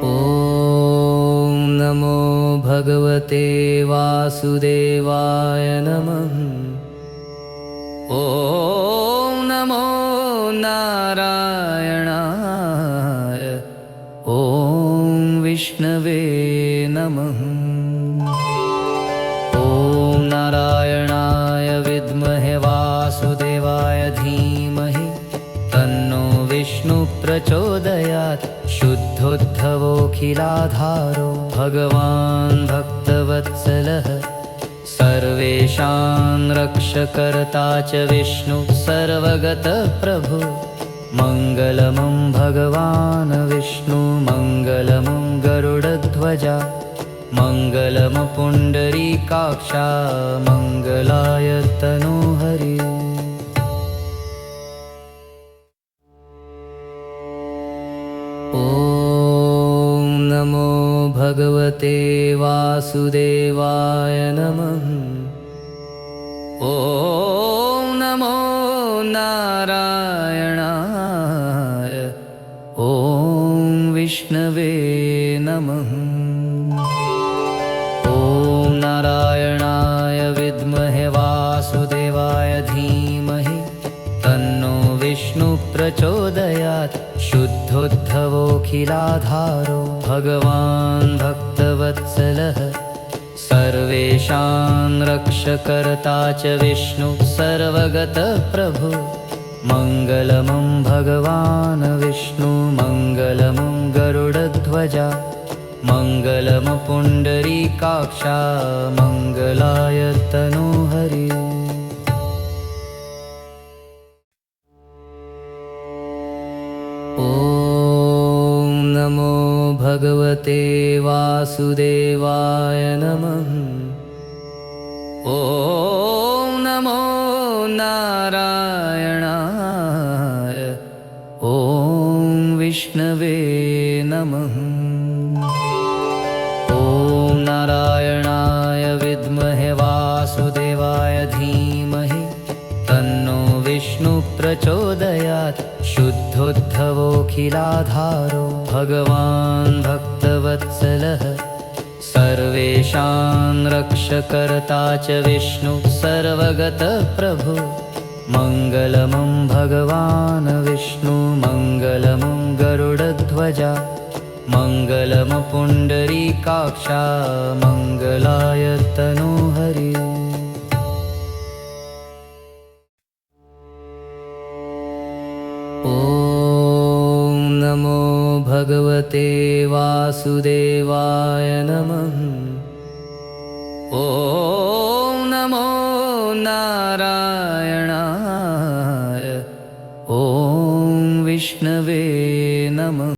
ॐ नमो भगवते वासुदेवाय नमः। ॐ नमो नारायणाय। ॐ विष्णवे नमः। ॐ नारायणाय विद्महे वासुदेवाय धीमहि तन्नो विष्णु प्रचोदयात्। शुद्धोद्धवोऽखिलाधारो भगवान् भक्तवत्सलः सर्वेषां रक्षकर्ता च विष्णु सर्वगतः प्रभु। मङ्गलमं भगवान् विष्णु मङ्गलमं गरुडध्वजा मङ्गलमपुण्डरीकाक्षा मङ्गलाय तनोहरि। ॐ नमो भगवते वासुदेवाय नमः। ॐ नमो नारायणाय। ॐ विष्णवे नमः। ॐ नारायणाय विद्महे वासुदेवाय धीमहि तन्नो विष्णु प्रचोदयात्। शुद्धोद्धवोऽखिलाधारो भगवान् भक्तवत्सलः सर्वेषां रक्षकर्ता च विष्णु सर्वगतः प्रभु। मङ्गलमं भगवान् विष्णु मङ्गलमं गरुडध्वजा मङ्गलमपुण्डरीकाक्षा मङ्गलाय तनोहरि। ॐ नमो भगवते वासुदेवाय नमः। ॐ नमो नारायणाय। ॐ विष्णवे नमः। ॐ नारायणाय विद्महे वासुदेवाय धीमहि तन्नो विष्णु प्रचोदयात्। शुद्धोद्धवोऽखिलाधारो भगवान् भक्तवत्सलः सर्वेषां रक्षकर्ता च विष्णु सर्वगतः प्रभु। मङ्गलमं भगवान् विष्णु मङ्गलमं गरुडध्वजा मङ्गलमपुण्डरीकाक्षा मङ्गलाय तनोहरि। ॐ नमो भगवते वासुदेवाय नमः। ॐ नमो नारायणाय। ॐ विष्णवे नमः।